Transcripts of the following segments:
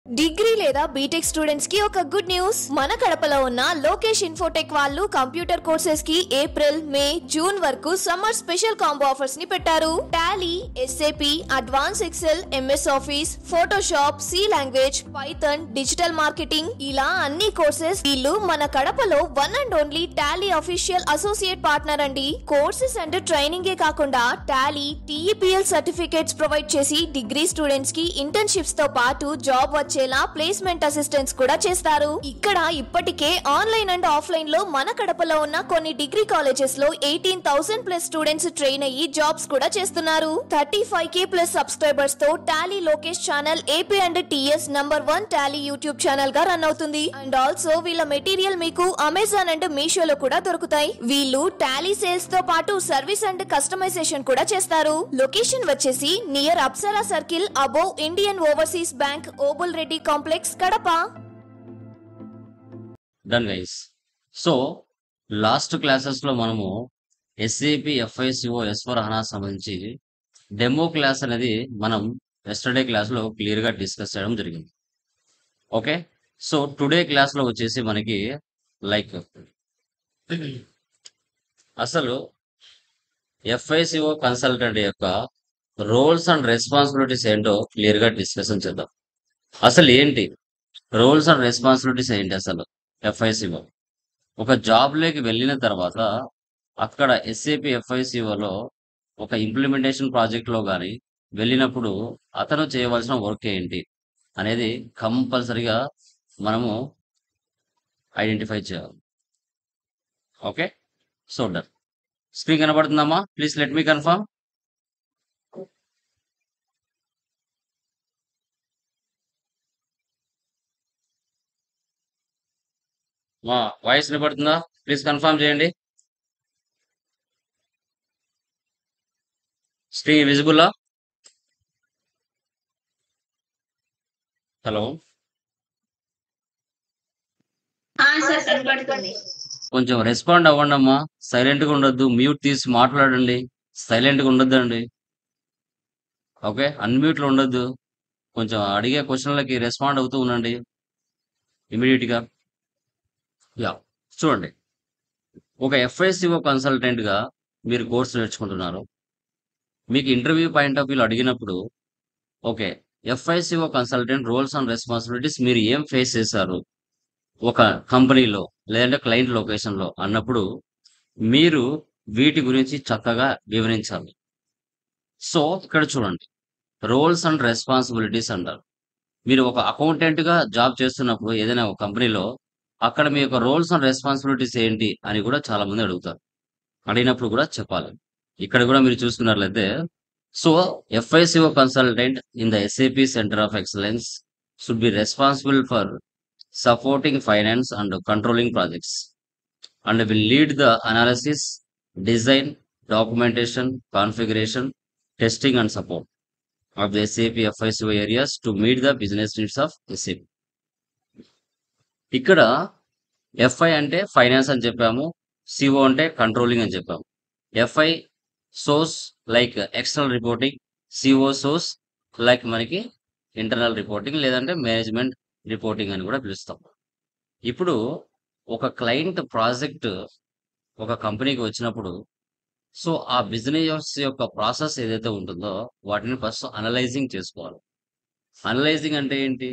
Degree లేదా BTech students కి ఒక గుడ్ న్యూస్. మన కడపలో ఉన్న లోకేష్ ఇన్ఫోటెక్ వాళ్ళు కంప్యూటర్ కోర్సెస్ కి ఏప్రిల్, మే, జూన్ వరకు సమ్మర్ స్పెషల్ కాంబో ఆఫర్స్ ని పెట్టారు. Tally, SAP, advance excel, MS office, Photoshop, C language, Python, digital marketing ఇలా అన్ని కోర్సెస్. వీళ్ళు మన కడపలో one and only Tally official associate partner అండి. కోర్సెస్ అండ్ ట్రైనింగ్ ఏ కాకుండా టాలీ, టీఈపీఎల్ సర్టిఫికేట్స్ ప్రొవైడ్ చేసి డిగ్రీ స్టూడెంట్స్ కి ఇంటర్న్షిప్స్ తో పాటు జాబ్ వచ్చేలా ప్లేస్మెంట్ అసిస్టెన్స్ కూడా చేస్తారు. ఇక్కడ ఇప్పటికే ఆన్లైన్ అండ్ ఆఫ్లైన్ లో మన కడపలో ఉన్న కొన్ని డిగ్రీ కాలేజెస్ లో 18,000+ స్టూడెంట్స్ ట్రైన్ అయ్యి జాబ్స్ కూడా చేస్తున్నారు. 35K+ సబ్స్క్రైబర్స్ తో Tally Lokesh channel AP and TS #1 Tally YouTube channel గా రన్ అవుతుంది. అండ్ ఆల్సో వీళ్ళ మెటీరియల్ మీకు అమెజాన్ అండ్ మీషోలో కూడా దొరుకుతాయి. వీళ్ళు టాలీ సేల్స్ తో పాటు సర్వీస్ అండ్ కస్టమైజేషన్ కూడా చేస్తారు. లొకేషన్ వచ్చేసి near Apsara circle above Indian overseas bank, Obul Reddy complex, Kadapa. Done guys. So last classes లో మనము ఎస్ఏపి ఎఫ్ఐసిఓ S/4HANA సంబంధించి డెమో క్లాస్ అనేది మనం ఎస్టర్డే క్లాస్ లో క్లియర్ గా డిస్కస్ చేయడం జరిగింది. ఓకే, సో టుడే క్లాస్ లో వచ్చేసి మనకి లైక్ అసలు ఎఫ్ఐసిఓ కన్సల్టెంట్ యొక్క రోల్స్ అండ్ రెస్పాన్సిబిలిటీస్ ఏంటో క్లియర్ గా డిస్కషన్ చేద్దాం. అసలు ఏంటి రోల్స్ అండ్ రెస్పాన్సిబిలిటీస్ ఏంటి? అసలు ఎఫ్ఐసిఓ ఒక జాబ్ లోకి వెళ్ళిన తర్వాత అక్కడ ఎస్ఏపి ఎఫ్ఐసిఓలో ఒక ఇంప్లిమెంటేషన్ ప్రాజెక్ట్ లో కానీ వెళ్ళినప్పుడు అతను చేయవలసిన వర్క్ ఏంటి అనేది కంపల్సరిగా మనము ఐడెంటిఫై చేయాలి. Okay, so done. స్క్రీన్ కనబడుతుందమ్మా? Please let me confirm. మా వాయిస్ వినపడుతుందా? ప్లీజ్ కన్ఫర్మ్ చేయండి. స్క్రీన్ విజిబుల్లా? హలో, సార్ కనబడుతుంది. కొంచెం రెస్పాండ్ అవ్వండి అమ్మా. సైలెంట్ గా ఉండొద్దు, మ్యూట్ తీసి మాట్లాడండి. సైలెంట్ గా ఉండొద్దండి. ఓకే, అన్మ్యూట్ లో ఉండొద్దు. కొంచెం అడిగే క్వశ్చన్లకి రెస్పాండ్ అవుతూ ఉండండి ఇమీడియట్ గా. యా, చూడండి, ఒక ఎఫ్ఐసిఓ కన్సల్టెంట్ గా మీరు కోర్సు నేర్చుకుంటున్నారు. మీకు ఇంటర్వ్యూ పాయింట్ ఆఫ్ వ్యూలో అడిగినప్పుడు okay, FICO consultant roles and responsibilities మీరు ఏం ఫేస్ చేశారు ఒక కంపెనీలో లేదంటే క్లయింట్ లొకేషన్ లో అన్నప్పుడు మీరు వీటి గురించి చక్కగా వివరించాలి. సో ఇక్కడ చూడండి, రోల్స్ అండ్ రెస్పాన్సిబిలిటీస్ అంటారు. మీరు ఒక అకౌంటెంట్ గా జాబ్ చేస్తున్నప్పుడు ఏదైనా ఒక కంపెనీలో అక్కడ మీ యొక్క రోల్స్ అండ్ రెస్పాన్సిబిలిటీస్ ఏంటి అని కూడా చాలా మంది అడుగుతారు. అడిగినప్పుడు కూడా చెప్పాలి. ఇక్కడ కూడా మీరు చూసుకున్నట్లయితే so FICO consultant in the SAP centre of excellence should be responsible for supporting finance and controlling projects and will lead the analysis, design, documentation, configuration, testing and support of the SAP FICO areas to meet the business needs of SAP. ఇక్కడ FI అంటే finance అని చెప్పాము, CO అంటే controlling అని చెప్పాము. FI source like external reporting, CO source like మనకి internal reporting లేదంటే management reporting అని కూడా పిలుస్తాం. ఇప్పుడు ఒక క్లయింట్ ప్రాజెక్ట్ ఒక కంపెనీకి వచ్చినప్పుడు సో ఆ బిజినెస్ యొక్క ప్రాసెస్ ఏదైతే ఉంటుందో వాటిని ఫస్ట్ అనలైజింగ్ చేసుకోవాలి. అనలైజింగ్ అంటే ఏంటి?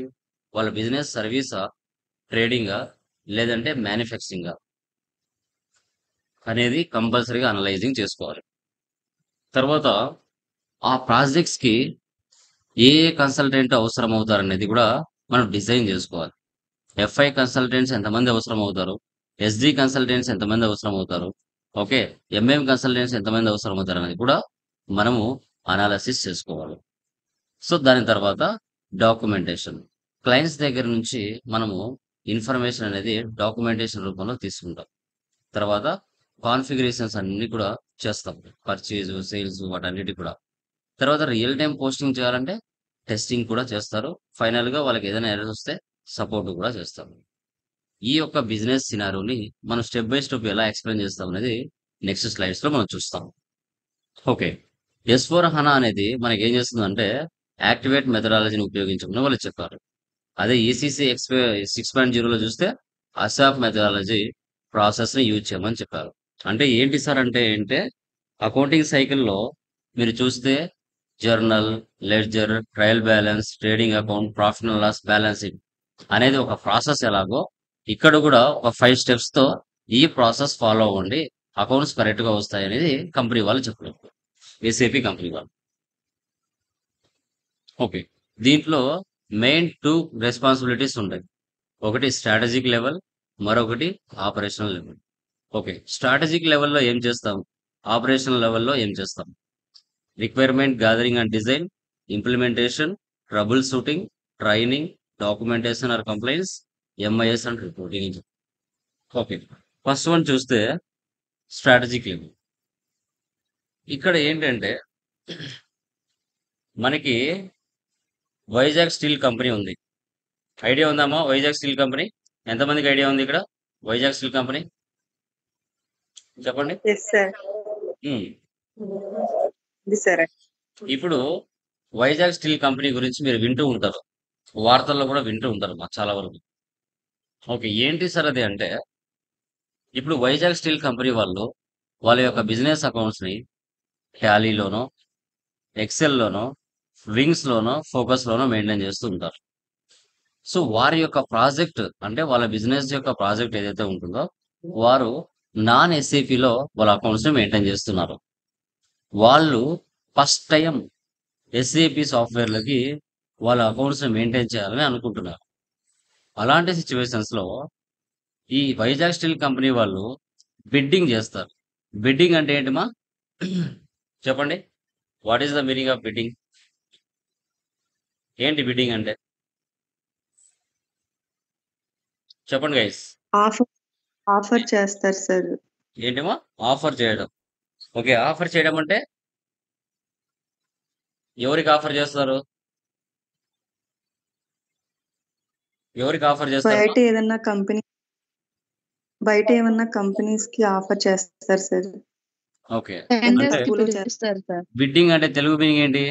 వాళ్ళ బిజినెస్ సర్వీసా, ట్రేడింగా లేదంటే మ్యానుఫ్యాక్చరింగా అనేది కంపల్సరీగా అనలైజింగ్ చేసుకోవాలి. తర్వాత ఆ ప్రాజెక్ట్స్ కి ఏ కన్సల్టెంట్ అవసరం అవుతారనేది కూడా మనం డిజైన్ చేసుకోవాలి. ఎఫ్ఐ కన్సల్టెంట్స్ ఎంతమంది అవసరం అవుతారు, ఎస్డి కన్సల్టెంట్స్ ఎంతమంది అవసరం అవుతారు, ఓకే, ఎంఎం కన్సల్టెంట్స్ ఎంతమంది అవసరం అవుతారు అనేది కూడా మనము అనాలిసిస్ చేసుకోవాలి. సో దాని తర్వాత డాక్యుమెంటేషన్, క్లయింట్స్ దగ్గర నుంచి మనము ఇన్ఫర్మేషన్ అనేది డాక్యుమెంటేషన్ రూపంలో తీసుకుంటాం. తర్వాత కాన్ఫిగరేషన్స్ అన్ని కూడా చేస్తాం, పర్చేజ్, సేల్స్ వాటన్నిటి కూడా. తర్వాత రియల్ టైం పోస్టింగ్ చేయాలంటే టెస్టింగ్ కూడా చేస్తారు. ఫైనల్ గా వాళ్ళకి ఏదైనా ఎర్రర్స్ వస్తే సపోర్ట్ కూడా చేస్తారు. ఈ యొక్క బిజినెస్ సినారియోని మనం స్టెప్ బై స్టెప్ ఎలా ఎక్స్ప్లెయిన్ చేస్తాం అనేది నెక్స్ట్ స్లైడ్స్ లో మనం చూస్తాం. ఓకే, S/4HANA అనేది మనకి ఏం చేస్తుందంటే యాక్టివేట్ మెథడాలజీని ఉపయోగించమని వాళ్ళు చెప్పారు. అదే ఈసీసీ 6.0లో చూస్తే అసాఫ్ మెథడాలజీ ప్రాసెస్ ని యూజ్ చేయమని చెప్పారు. అంటే ఏంటి సార్ అంటే అకౌంటింగ్ సైకిల్లో మీరు చూస్తే journal, ledger, trial balance, trading account, profit and loss balancing అనేది ఒక ప్రాసెస్ ఎలాగో ఇక్కడ కూడా ఒక 5 స్టెప్స్ తో ఈ ప్రాసెస్ ఫాలో అవ్వండి, అకౌంట్స్ కరెక్ట్ గా వస్తాయి అనేది కంపెనీ వాళ్ళు చెప్పారు. ఏసీపీ కంపెనీ వాళ్ళు. ఓకే. దీంట్లో మెయిన్ 2 రెస్పాన్సిబిలిటీస్ ఉంటాయి. ఒకటి స్ట్రాటజిక్ లెవెల్, మరొకటి ఆపరేషనల్ లెవెల్. ఓకే. స్ట్రాటజిక్ లెవెల్లో ఏం చేస్తాం, ఆపరేషనల్ లెవెల్లో ఏం చేస్తాం? Requirement gathering and design, implementation, troubleshooting, training, documentation or complaints, MIS and reporting. Okay. First one చూస్తే స్ట్రాటజిక్ లెవెల్. ఇక్కడ ఏంటంటే మనకి వైజాగ్ స్టీల్ కంపెనీ ఉంది. ఐడియా ఉందమ్మా వైజాగ్ స్టీల్ కంపెనీ? ఎంతమందికి ఐడియా ఉంది ఇక్కడ వైజాగ్ స్టీల్ కంపెనీ? చెప్పండి. Yes sir. ఉమ్. ఇది సరే. ఇప్పుడు వైజాగ్ స్టీల్ కంపెనీ గురించి మీరు వింటూ ఉంటారు, వార్తల్లో కూడా వింటూ ఉంటారు మా చాలా వరకు. ఓకే. ఏంటి సార్ అది అంటే ఇప్పుడు వైజాగ్ స్టీల్ కంపెనీ వాళ్ళు వాళ్ళ యొక్క బిజినెస్ అకౌంట్స్ ని టాలీలోనో, ఎక్సెల్లోనో, వింగ్స్ లోనో, ఫోకస్ లోనో మెయింటైన్ చేస్తూ ఉంటారు. సో వారి యొక్క ప్రాజెక్ట్ అంటే వాళ్ళ బిజినెస్ యొక్క ప్రాజెక్ట్ ఏదైతే ఉంటుందో వారు నాన్ ఎస్ఏపిలో వాళ్ళ అకౌంట్స్ ని మెయింటైన్ చేస్తున్నారు. వాళ్ళు ఫస్ట్ టైం ఎస్ఏపి సాఫ్ట్వేర్లకి వాళ్ళ అకౌంట్స్ ని మెయింటైన్ చేయాలని అనుకుంటున్నారు. అలాంటి సిచ్యువేషన్స్ లో ఈ వైజాగ్ స్టీల్ కంపెనీ వాళ్ళు బిడ్డింగ్ చేస్తారు. బిడ్డింగ్ అంటే ఏంటిమా చెప్పండి? What is the meaning of bidding? ఏంటి బిడ్డింగ్ అంటే చెప్పండి గైస్. ఆఫర్ ఆఫర్ చేస్తారు సార్. ఏంటిమా ఆఫర్ చేయడం? ఓకే. ఆఫర్ చేయడం అంటే ఎవరికి ఆఫర్ చేస్తారు? ఎవరికి ఆఫర్ చేస్తారు? బయట ఏమన్నా కంపెనీస్ కి ఆఫర్ చేస్తారు సార్. ఓకే. అంటే బిడ్డింగ్ అంటే తెలుగు మీనింగ్ ఏంటి?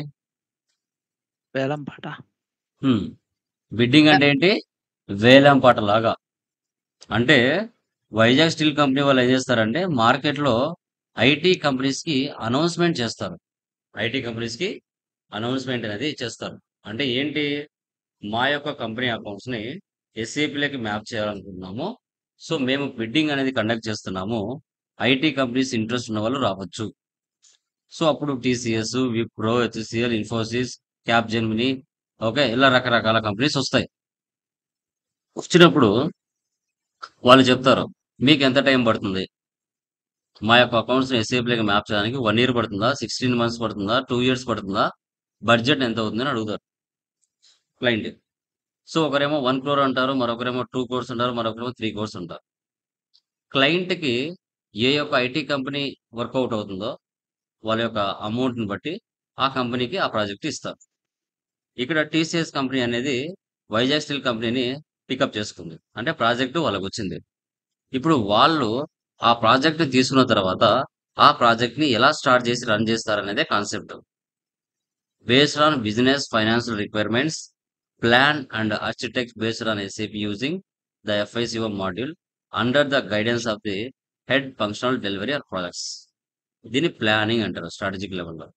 వేలం పాట. బిడ్డింగ్ అంటే ఏంటి? వేలం పాట లాగా. అంటే వైజాగ్ స్టీల్ కంపెనీ వాళ్ళు ఏం చేస్తారంటే మార్కెట్ లో ఐటీ కంపెనీస్ కి అనౌన్స్మెంట్ చేస్తారు. ఐటీ కంపెనీస్ కి అనౌన్స్మెంట్ అనేది చేస్తారు. అంటే ఏంటి, మా యొక్క కంపెనీ అకౌంట్స్ ని ఎస్ఏపీలకి మ్యాప్ చేయాలనుకుంటున్నాము, సో మేము బిడ్డింగ్ అనేది కండక్ట్ చేస్తున్నాము, ఐటీ కంపెనీస్ ఇంట్రెస్ట్ ఉన్న వాళ్ళు రావచ్చు. సో అప్పుడు TCS, Wipro, HCl, Infosys, cap Gemini, okay, ఇలా రకరకాల కంపెనీస్ వస్తాయి. వచ్చినప్పుడు వాళ్ళు చెప్తారు మీకు ఎంత టైం పడుతుంది, మా యొక్క అకౌంట్స్ ఎస్ఏపీలకి మ్యాప్ చేయడానికి 1 year పడుతుందా, 16 months పడుతుందా, 2 years పడుతుందా, బడ్జెట్ ఎంత అవుతుందని అడుగుతారు క్లయింట్. సో ఒకరేమో 1 crore అంటారు, మరొకరేమో 2 crores అంటారు, మరొకరేమో 3 crores అంటారు. క్లయింట్ కి ఏ యొక్క ఐటీ కంపెనీ వర్కౌట్ అవుతుందో వాళ్ళ యొక్క అమౌంట్ ని బట్టి ఆ కంపెనీకి ఆ ప్రాజెక్ట్ ఇస్తారు. ఇక్కడ టీసీఎస్ కంపెనీ అనేది వైజాగ్ స్టీల్ కంపెనీని పికప్ చేసుకుంది, అంటే ప్రాజెక్టు వాళ్ళకి వచ్చింది. ఇప్పుడు వాళ్ళు ఆ ప్రాజెక్ట్ తీసుకున్న తర్వాత ఆ ప్రాజెక్ట్ ని ఎలా స్టార్ట్ చేసి రన్ చేస్తారనేదే concept. Based on business financial requirements, plan and architect based on SAP using the FICO module under the guidance of the head functional delivery or projects. దీన్ని ప్లానింగ్ అంటారు strategic లెవెల్లో.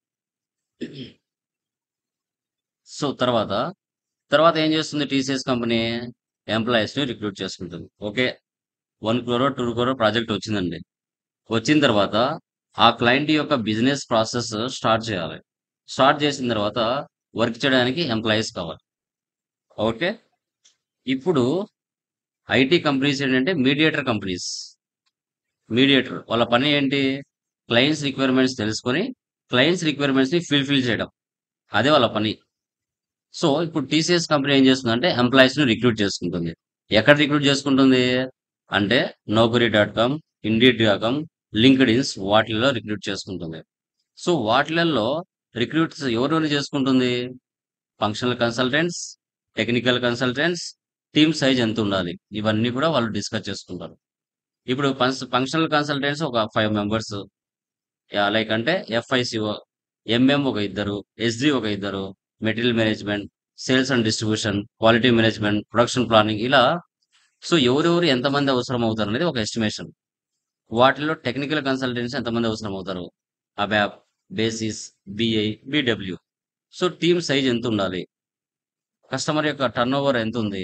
So తర్వాత ఏం చేస్తుంది TCS company? Employees ని recruit చేసుకుంటుంది. Okay, 1 crore 2 crore project వచ్చిందండి. వచ్చిన తర్వాత ఆ క్లయింట్ యొక్క బిజినెస్ ప్రాసెస్ స్టార్ట్ చేయాలి. స్టార్ట్ చేసిన తర్వాత వర్క్ చేయడానికి ఎంప్లాయీస్ కావాలి. ఓకే, ఇప్పుడు ఐటీ కంపెనీస్ ఏంటంటే మీడియేటర్ కంపెనీస్. మీడియేటర్ వాళ్ళ పని ఏంటి? క్లయింట్స్ రిక్వైర్మెంట్స్ తెలుసుకొని క్లయింట్స్ రిక్వైర్మెంట్స్ ని ఫుల్ఫిల్ చేయడం, అదే వాళ్ళ పని. సో ఇప్పుడు టీసీఎస్ కంపెనీ ఏం చేస్తుందంటే ఎంప్లాయీస్ ని రిక్రూట్ చేసుకుంటుంది. ఎక్కడ రిక్రూట్ చేసుకుంటుంది అంటే Naukri.com, Indeed.com, లింక్డ్ఇన్స్ వాటిల్లో రిక్రూట్ చేసుకుంటుంది. సో వాటిలలో రిక్రూట్స్ ఎవరెవరు చేసుకుంటుంది? Functional consultants, technical consultants, team size ఎంత ఉండాలి, ఇవన్నీ కూడా వాళ్ళు డిస్కస్ చేసుకుంటారు. ఇప్పుడు ఫంక్షనల్ కన్సల్టెంట్స్ ఒక 5 members, లైక్ అంటే ఎఫ్ఐసిఓ, ఎంఎం ఒక 2, ఎస్డి ఒక 2, material management, sales and distribution, quality management, production planning ఇలా. సో ఎవరెవరు ఎంతమంది అవసరం అవుతారు అనేది ఒక ఎస్టిమేషన్. వాటిలో టెక్నికల్ కన్సల్టెన్సీ ఎంతమంది అవసరం అవుతారు, ABAP, basis, BI, BW. So team size ఎంత ఉండాలి, కస్టమర్ యొక్క టర్న్ ఓవర్ ఎంత ఉంది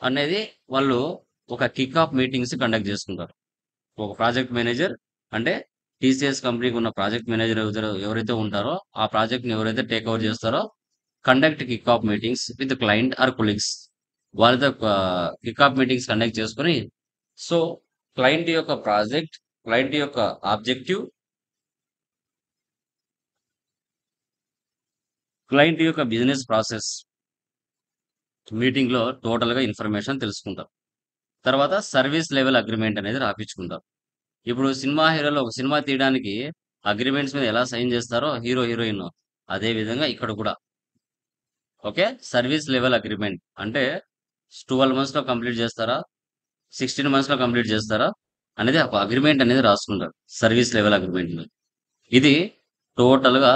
అనేది వాళ్ళు ఒక కిక్ ఆఫ్ మీటింగ్స్ కండక్ట్ చేసుకుంటారు. ఒక ప్రాజెక్ట్ మేనేజర్ అంటే టీసీఎస్ కంపెనీకి ఉన్న ప్రాజెక్ట్ మేనేజర్ ఎవరైతే ఉంటారో ఆ ప్రాజెక్ట్ ని ఎవరైతే టేక్ ఓవర్ చేస్తారో conduct kick of meetings with client or colleagues. వాళ్ళతో కిక్ ఆఫ్ మీటింగ్స్ కండక్ట్ చేసుకుని సో క్లయింట్ యొక్క ప్రాజెక్ట్, క్లయింట్ యొక్క ఆబ్జెక్టివ్, క్లయింట్ యొక్క బిజినెస్ ప్రాసెస్ మీటింగ్ లో టోటల్ గా ఇన్ఫర్మేషన్ తెలుసుకుంటారు. తర్వాత సర్వీస్ లెవెల్ అగ్రిమెంట్ అనేది రాపించుకుంటారు. ఇప్పుడు సినిమా హీరోలు ఒక సినిమా తీయడానికి అగ్రిమెంట్స్ మీద ఎలా సైన్ చేస్తారో హీరో హీరోయిన్, అదే విధంగా ఇక్కడ కూడా ఓకే సర్వీస్ లెవెల్ అగ్రిమెంట్ అంటే 12 months లో కంప్లీట్ చేస్తారా, 16 months లో కంప్లీట్ చేస్తారా అనేది ఒక అగ్రిమెంట్ అనేది రాసుకుంటారు, సర్వీస్ లెవెల్ అగ్రిమెంట్. ఇది టోటల్ గా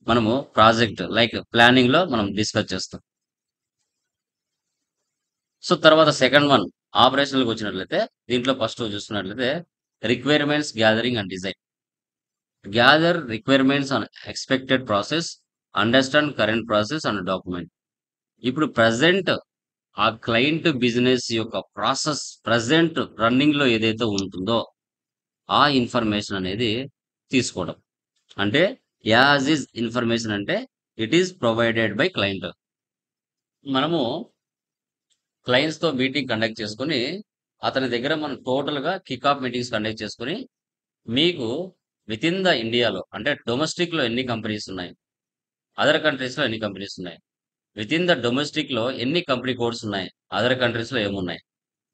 మనము ప్రాజెక్ట్ లైక్ ప్లానింగ్ లో మనం డిస్కస్ చేస్తాం. సో తర్వాత సెకండ్ వన్ ఆపరేషనల్కి వచ్చినట్లయితే దీంట్లో ఫస్ట్ చూస్తున్నట్లయితే requirements gathering and design. Gather requirements on expected process, understand current process and document. ఇప్పుడు ప్రజెంట్ ఆ క్లయింట్ బిజినెస్ యొక్క ప్రాసెస్ ప్రజెంట్ రన్నింగ్ లో ఏదైతే ఉంటుందో ఆ ఇన్ఫర్మేషన్ అనేది తీసుకోవడం. అంటే యాజ్ ఇస్ ఇన్ఫర్మేషన్ అంటే it is provided by client. మనము క్లయింట్స్ తో మీటింగ్ కండక్ట్ చేసుకుని అతని దగ్గర మనం టోటల్ గా కిక్ ఆఫ్ మీటింగ్స్ కండక్ట్ చేసుకుని మీకు విత్ ఇన్ ద ఇండియాలో అంటే డొమెస్టిక్ లో ఎన్ని కంపెనీస్ ఉన్నాయి, అదర్ కంట్రీస్ లో ఎన్ని కంపెనీస్ ఉన్నాయి, విత్ ఇన్ ద డొమెస్టిక్ లో ఎన్ని కంపెనీ కోడ్స్ ఉన్నాయి, అదర్ కంట్రీస్ లో ఏమున్నాయి,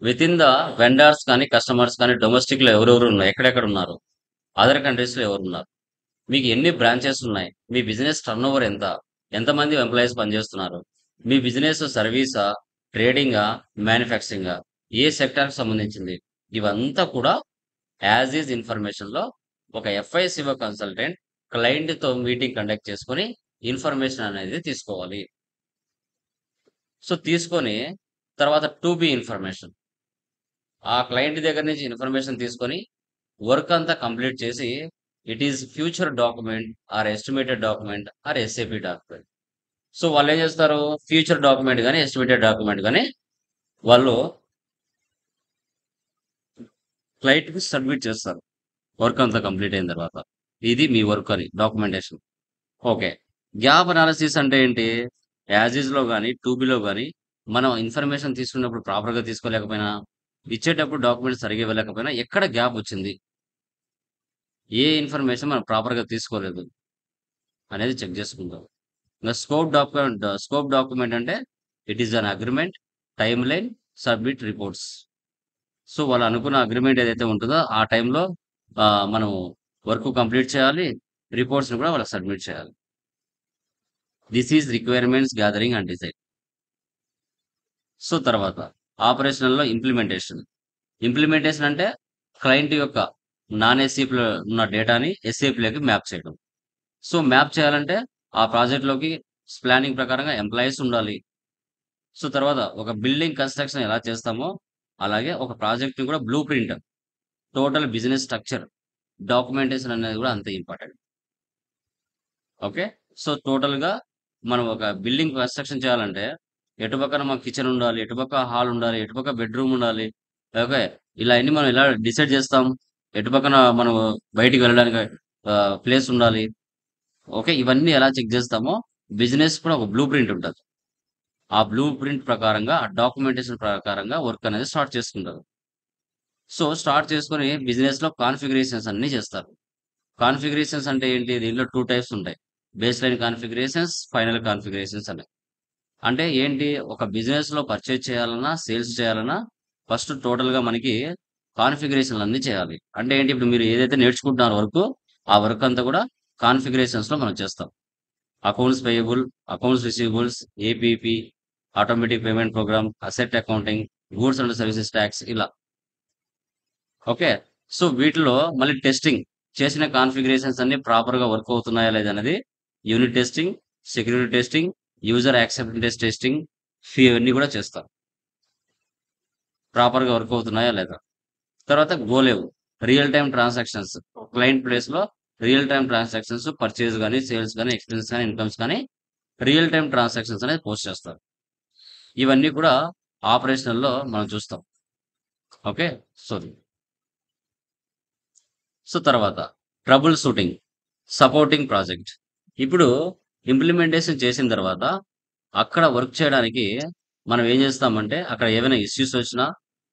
విత్ ఇన్ ద వెండర్స్ కానీ కస్టమర్స్ కానీ డొమెస్టిక్ లో ఎవరెవరు ఉన్నారు, ఎక్కడెక్కడ ఉన్నారు, అదర్ కంట్రీస్ లో ఎవరు ఉన్నారు, మీకు ఎన్ని బ్రాంచెస్ ఉన్నాయి, మీ బిజినెస్ టర్న్ ఓవర్ ఎంత, ఎంతమంది ఎంప్లాయీస్ పనిచేస్తున్నారు, మీ బిజినెస్ సర్వీసా, ట్రేడింగా, మ్యానుఫ్యాక్చరింగా, ఏ సెక్టార్కి సంబంధించింది, ఇవంతా కూడా యాజ్ ఈజ్ ఇన్ఫర్మేషన్ లో ఒక ఎఫ్ఐసిఓ కన్సల్టెంట్ క్లయింట్ తో మీటింగ్ కండక్ట్ చేసుకుని ఇన్ఫర్మేషన్ అనేది తీసుకోవాలి. సో తీసుకొని తర్వాత టు బి ఇన్ఫర్మేషన్ ఆ క్లయింట్ దగ్గర నుంచి ఇన్ఫర్మేషన్ తీసుకొని వర్క్ అంతా కంప్లీట్ చేసి it is future document are estimated document are SAP document. So వాళ్ళు ఏం చేస్తారు, ఫ్యూచర్ డాక్యుమెంట్ కానీ ఎస్టిమేటెడ్ డాక్యుమెంట్ కానీ వాళ్ళు క్లయింట్ కి సబ్మిట్ చేస్తారు వర్క్ అంతా కంప్లీట్ అయిన తర్వాత. ఇది మీ వర్క్ అని డాక్యుమెంటేషన్. ఓకే గ్యాప్ అనాలిసిస్ అంటే ఏంటి, యాజ్ ఈజ్ లో కానీ టూబీలో కానీ మనం ఇన్ఫర్మేషన్ తీసుకున్నప్పుడు ప్రాపర్ గా తీసుకోలేకపోయినా, ఇచ్చేటప్పుడు డాక్యుమెంట్ సరిగా ఇవ్వలేకపోయినా ఎక్కడ గ్యాప్ వచ్చింది, ఏ ఇన్ఫర్మేషన్ మనం ప్రాపర్ గా తీసుకోలేదు అనేది చెక్ చేసుకుంటాం. ఇంకా స్కోప్ డాక్యుమెంట్ అంటే it is an agreement, time line, submit reports. So వాళ్ళు అనుకున్న అగ్రిమెంట్ ఏదైతే ఉంటుందో ఆ టైంలో మనం వర్క్ కంప్లీట్ చేయాలి, రిపోర్ట్స్ కూడా వాళ్ళకి సబ్మిట్ చేయాలి. This is requirements gathering and design. So తర్వాత ఆపరేషనల్ లో ఇంప్లిమెంటేషన్. ఇంప్లిమెంటేషన్ అంటే క్లయింట్ యొక్క నాన్ ఎస్ఏపి ఉన్న డేటాని ఎస్ఏపిలోకి మ్యాప్ చేయడం. సో మ్యాప్ చేయాలంటే ఆ ప్రాజెక్ట్ లోకి ప్లానింగ్ ప్రకారంగా ఎంప్లాయీస్ ఉండాలి. సో తర్వాత ఒక బిల్డింగ్ కన్స్ట్రక్షన్ ఎలా చేస్తామో అలాగే ఒక ప్రాజెక్ట్ ని కూడా blue print, total business structure, documentation అనేది కూడా అంతే ఇంపార్టెంట్. ఓకే సో టోటల్ గా మనం ఒక బిల్డింగ్ కన్స్ట్రక్షన్ చేయాలంటే ఎటుపక్కన మాకు కిచెన్ ఉండాలి, ఎటుపక్క హాల్ ఉండాలి, ఎటుపక్క బెడ్రూమ్ ఉండాలి. ఓకే ఇలా అన్ని మనం ఎలా డిసైడ్ చేస్తాం, ఎటుపక్కన మనం బయటికి వెళ్ళడానికి ప్లేస్ ఉండాలి. ఓకే ఇవన్నీ ఎలా చెక్ చేస్తామో బిజినెస్ కూడా ఒక బ్లూ ప్రింట్ ఉంటుంది. ఆ బ్లూ ప్రింట్ ప్రకారంగా ఆ డాక్యుమెంటేషన్ ప్రకారంగా వర్క్ అనేది స్టార్ట్ చేసుకుంటారు. సో స్టార్ట్ చేసుకుని బిజినెస్ లో కాన్ఫిగరేషన్స్ అన్ని చేస్తారు. కాన్ఫిగరేషన్స్ అంటే ఏంటి, దీంట్లో 2 టైప్స్ ఉంటాయి, base line configurations, final configurations అని. అంటే ఏంటి, ఒక బిజినెస్ లో పర్చేజ్ చేయాలన్నా సేల్స్ చేయాలన్నా ఫస్ట్ టోటల్ గా మనకి కాన్ఫిగరేషన్లు అన్ని చేయాలి. అంటే ఏంటి, ఇప్పుడు మీరు ఏదైతే నేర్చుకుంటున్నారో వర్క్ ఆ వర్క్ అంతా కూడా కాన్ఫిగరేషన్స్ లో మనం చేస్తాం. Accounts payable, accounts receivables, APP, automatic payment program, asset accounting, goods and services tax ఇలా. ఓకే సో వీటిలో మళ్ళీ టెస్టింగ్ చేసిన కాన్ఫిగరేషన్స్ అన్ని ప్రాపర్ గా వర్క్ అవుతున్నాయా లేదా అనేది unit testing, security testing, user acceptance testing, ఇవన్నీ కూడా చేస్తారు. ప్రాపర్గా వర్క్ అవుతున్నాయా లేదా. తర్వాత go live real time transactions, client place లో రియల్ టైమ్ ట్రాన్సాక్షన్స్, పర్చేజ్ కానీ, సేల్స్ కానీ, ఎక్స్పెన్స్ కానీ, ఇన్కమ్స్ కానీ రియల్ టైమ్ ట్రాన్సాక్షన్స్ అనేది పోస్ట్ చేస్తారు. ఇవన్నీ కూడా ఆపరేషనల్ లో మనం చూస్తాం. ఓకే, సో తర్వాత ట్రబుల్ షూటింగ్, సపోర్టింగ్ ప్రాజెక్ట్. ఇప్పుడు ఇంప్లిమెంటేషన్ చేసిన తర్వాత అక్కడ వర్క్ చేయడానికి మనం ఏం చేస్తామంటే, అక్కడ ఏమైనా ఇష్యూస్ వచ్చినా,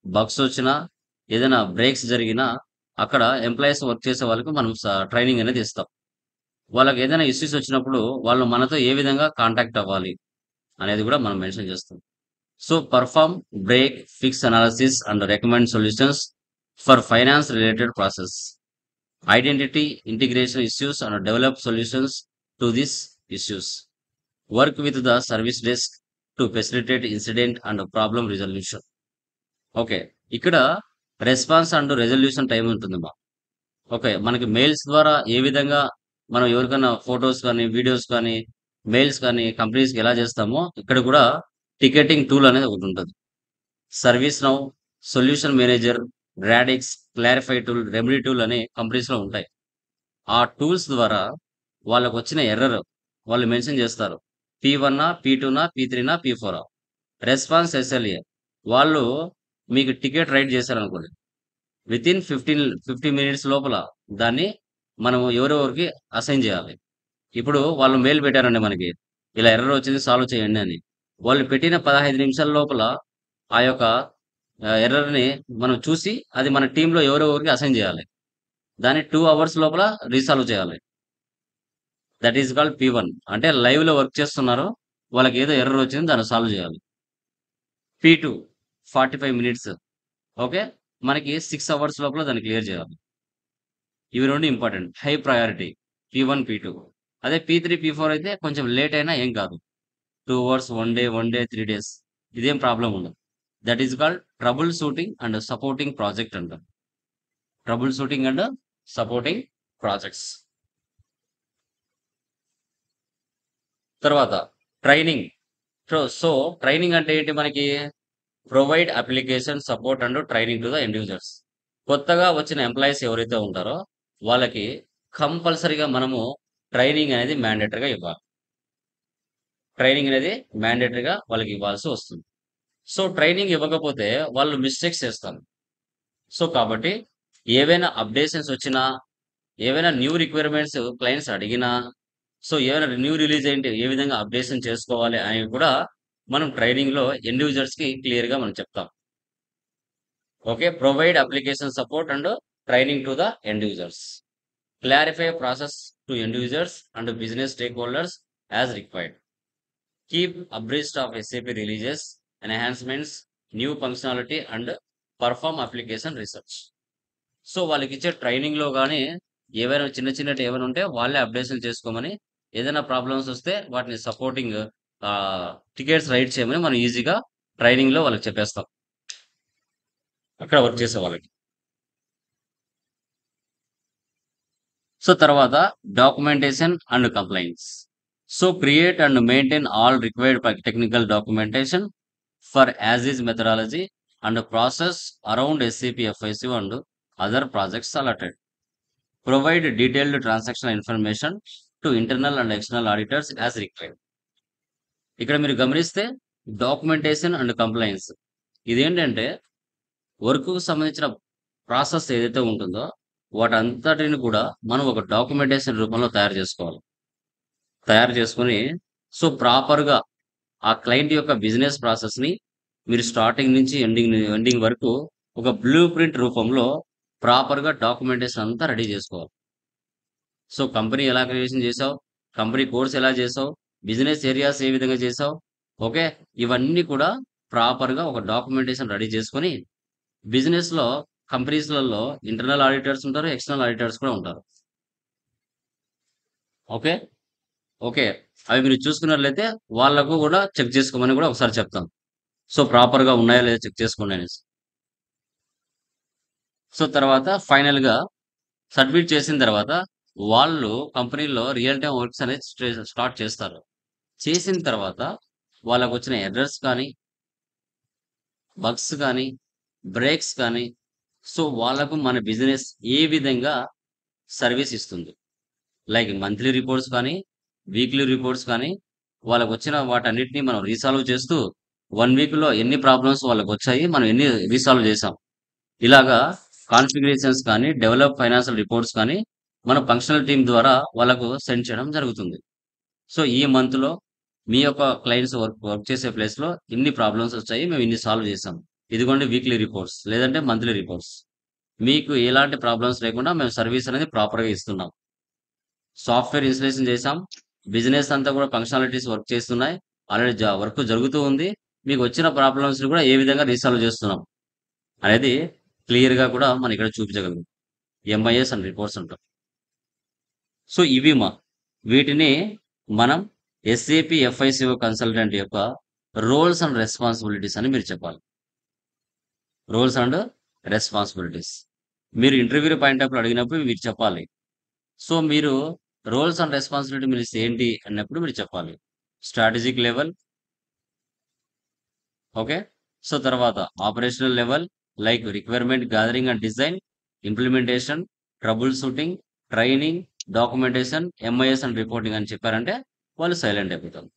బగ్స్ వచ్చినా, ఏదైనా బ్రేక్స్ జరిగినా అక్కడ ఎంప్లాయీస్ వర్క్ చేసే వాళ్ళకి మనం ట్రైనింగ్ అనేది ఇస్తాం. వాళ్ళకి ఏదైనా ఇష్యూస్ వచ్చినప్పుడు వాళ్ళు మనతో ఏ విధంగా కాంటాక్ట్ అవ్వాలి అనేది కూడా మనం మెన్షన్ చేస్తాం. So perform, break, fix analysis and recommend solutions for finance related process, identity integration issues and develop solutions to this issues, work with the service desk to facilitate incident and problem resolution. Okay, ఇక్కడ response and resolution time ఉంటుంది మా. Okay, మనకి mails ద్వారా ఏ విధంగా మనం ఎవరికైనా photos కానీ, videos కానీ, మెయిల్స్ కానీ కంపెనీస్కి ఎలా చేస్తామో ఇక్కడ కూడా టికెటింగ్ టూల్ అనేది ఒకటి ఉంటుంది. Service now, solution manager, radix, clarify tool, remedy tool అనే కంపెనీస్ లో ఉంటాయి. ఆ టూల్స్ ద్వారా వాళ్ళకు వచ్చిన ఎర్రర్ వాళ్ళు మెన్షన్ చేస్తారు. P1, P2, P3, P4. Response SLA, వాళ్ళు మీకు టికెట్ రైట్ చేశారనుకోండి, విత్ ఇన్ 50 మినిట్స్ లోపల దాన్ని మనం ఎవరెవరికి అసైన్ చేయాలి. ఇప్పుడు వాళ్ళు మెయిల్ పెట్టారండి మనకి, ఇలా ఎర్రర్ వచ్చింది సాల్వ్ చేయండి అని. వాళ్ళు పెట్టిన 15 నిమిషాల లోపల ఆ యొక్క ఎర్రర్ని మనం చూసి అది మన టీంలో ఎవరెవరికి అసైన్ చేయాలి. దాన్ని 2 అవర్స్ లోపల రీసాల్వ్ చేయాలి. That is called P1. అంటే లైవ్ లో వర్క్ చేస్తున్నారు, వాళ్ళకి ఏదో ఎర్రర్ వచ్చింది, దాన్ని సాల్వ్ చేయాలి. P2 45 minutes. ఓకే, మనకి 6 అవర్స్ లోపల దాన్ని క్లియర్ చేయాలి. ఇవి రెండు important, high priority, P1, P2. అదే P3, P4 అయితే కొంచెం లేట్ అయినా ఏం కాదు, 2 అవర్స్, 1 డే, 3 డేస్, ఇదేం ప్రాబ్లం ఉండదు. That is called troubleshooting and supporting project అంటారు. Troubleshooting and supporting projects. తర్వాత ట్రైనింగ్. సో ట్రైనింగ్ అంటే ఏంటి మనకి, provide application support and training to the individuals. కొత్తగా వచ్చిన ఎంప్లాయీస్ ఎవరైతే ఉంటారో వాళ్ళకి కంపల్సరీగా మనము ట్రైనింగ్ అనేది మ్యాండేటరీగా ఇవ్వాలి. ట్రైనింగ్ అనేది మ్యాండేటరీగా వాళ్ళకి ఇవ్వాల్సి వస్తుంది. సో ట్రైనింగ్ ఇవ్వకపోతే వాళ్ళు మిస్టేక్స్ చేస్తారు. సో కాబట్టి ఏవైనా అప్డేషన్స్ వచ్చినా, ఏవైనా న్యూ రిక్వైర్మెంట్స్ క్లయింట్స్ అడిగినా, సో ఏమైనా న్యూ రిలీజ్ ఏంటి, ఏ విధంగా అప్డేషన్ చేసుకోవాలి అని కూడా మనం ట్రైనింగ్ లో ఇండివిజువల్స్ కి క్లియర్ గా మనం చెప్తాం. Okay, provide application support and training to the individuals, clarify process to individuals and business stakeholders as required, keep abreast of SAP releases, enhancements, new functionality and perform application research. So వాళ్ళకి ఇచ్చే training లో కానీ ఏవైనా చిన్న ఏమైనా ఉంటే వాళ్ళే updation చేసుకోమని, ఏదైనా ప్రాబ్లమ్స్ వస్తే వాటిని సపోర్టింగ్ టికెట్స్ రైట్ చేయమని మనం ఈజీగా ట్రైనింగ్ లో వాళ్ళకి చెప్పేస్తాం, అక్కడ వర్క్ చేసే వాళ్ళకి. సో తర్వాత documentation and complaints. So create and maintain all required technical documentation for as is methodology and process around SAP FICO and other projects allotted. Provide detailed transactional information to internal and external auditors as required. ఇక్కడ మీరు గమనిస్తే documentation and complains, ఇదేంటంటే work కు సంబంధించిన process ఏదైతే ఉంటుందో వాటంతటిని కూడా మనం ఒక డాక్యుమెంటేషన్ రూపంలో తయారు చేసుకొని సో ప్రాపర్ గా ఆ క్లయింట్ యొక్క బిజినెస్ ప్రాసెస్ ని మీరు స్టార్టింగ్ నుంచి ఎండింగ్ వరకు ఒక బ్లూ ప్రింట్ రూపంలో ప్రాపర్ గా డాక్యుమెంటేషన్ అంతా రెడీ చేసుకోవాలి. సో కంపెనీ ఎలా క్రియేషన్ చేసావు, కంపెనీ కోర్స్ ఎలా చేసావు, బిజినెస్ ఏరియాస్ ఏ విధంగా చేసావు, ఓకే, ఇవన్నీ కూడా ప్రాపర్ గా ఒక డాక్యుమెంటేషన్ రెడీ చేసుకొని, బిజినెస్ లో కంపెనీస్లలో ఇంటర్నల్ ఆడిటర్స్ ఉంటారు, ఎక్స్టర్నల్ ఆడిటర్స్ కూడా ఉంటారు. ఓకే ఓకే అవి మీరు చూసుకున్నట్లయితే వాళ్ళకు కూడా చెక్ చేసుకోమని కూడా ఒకసారి చెప్తాం. సో ప్రాపర్ గా ఉన్నాయా లేదా చెక్ చేసుకోండి అనేసి. సో తర్వాత ఫైనల్ గా సబ్మిట్ చేసిన తర్వాత వాళ్ళు కంపెనీలో రియల్ టైం వర్క్స్ అనేది స్టార్ట్ చేస్తారు. చేసిన తర్వాత వాళ్ళకొచ్చిన ఎర్రర్స్ కానీ, బగ్స్ కానీ, బ్రేక్స్ కానీ, సో వాళ్ళకు మన బిజినెస్ ఏ విధంగా సర్వీస్ ఇస్తుంది. లైక్ మంత్లీ రిపోర్ట్స్ కానీ, వీక్లీ రిపోర్ట్స్ కానీ, వాళ్ళకొచ్చిన వాటన్నిటిని మనం రీసాల్వ్ చేస్తూ 1 వీక్‌లో ఎన్ని ప్రాబ్లమ్స్ వాళ్ళకొచ్చాయి, మనం ఎన్ని రీసాల్వ్ చేశాం. ఇలాగా కాన్ఫిగరేషన్స్ కానీ, డెవలప్ ఫైనాన్షియల్ రిపోర్ట్స్ కానీ, మన ఫంక్షనల్ టీమ్ ద్వారా వాళ్ళకు సెండ్ చేయడం జరుగుతుంది. సో, ఈ మంత్‌లో మీ యొక్క క్లయింట్స్ వర్క్ చేసే ప్లేస్‌లో ఇన్ని ప్రాబ్లమ్స్ వచ్చాయి. మేము ఇన్ని సాల్వ్ చేశాం. ఇదిగోండి వీక్లీ రిపోర్ట్స్ లేదంటే మంత్లీ రిపోర్ట్స్. మీకు ఎలాంటి ప్రాబ్లమ్స్ లేకుండా మేము సర్వీస్ అనేది ప్రాపర్‌గా ఇస్తున్నాం. సాఫ్ట్‌వేర్ ఇన్‌స్టాలేషన్ చేశాం. బిజినెస్ అంతా కూడా ఫంక్షనాలిటీస్ వర్క్ చేస్తున్నాయి. ఆల్రెడీ వర్క్ జరుగుతూ ఉంది. మీకు వచ్చిన ప్రాబ్లమ్స్‌ని కూడా ఏ విధంగా రీసాల్వ్ చేస్తున్నాం అనేది క్లియర్‌గా కూడా మనం ఇక్కడ చూపించగలం. ఎంఐఎస్ అండ్ రిపోర్ట్స్ అంటాం. సో, ఇవి వీటిని మనం ఎస్ఏపీ ఎఫ్ఐసిఓ కన్సల్టెంట్ యొక్క రోల్స్ అండ్ రెస్పాన్సిబిలిటీస్ అని మీరు చెప్పాలి. Roles and responsibilities. మీరు ఇంటర్వ్యూ పాయింట్ ఆఫ్ అడిగినప్పుడు మీరు చెప్పాలి. సో, మీరు రోల్స్ అండ్ రెస్పాన్సిబిలిటీస్ ఏంటి అన్నప్పుడు మీరు చెప్పాలి. Strategic level, okay. సో, తర్వాత operational level like requirement gathering and design, implementation, troubleshooting, training, documentation, MIS and reporting అని చెప్పారంటే వాళ్ళు సైలెంట్ అయిపోతారు.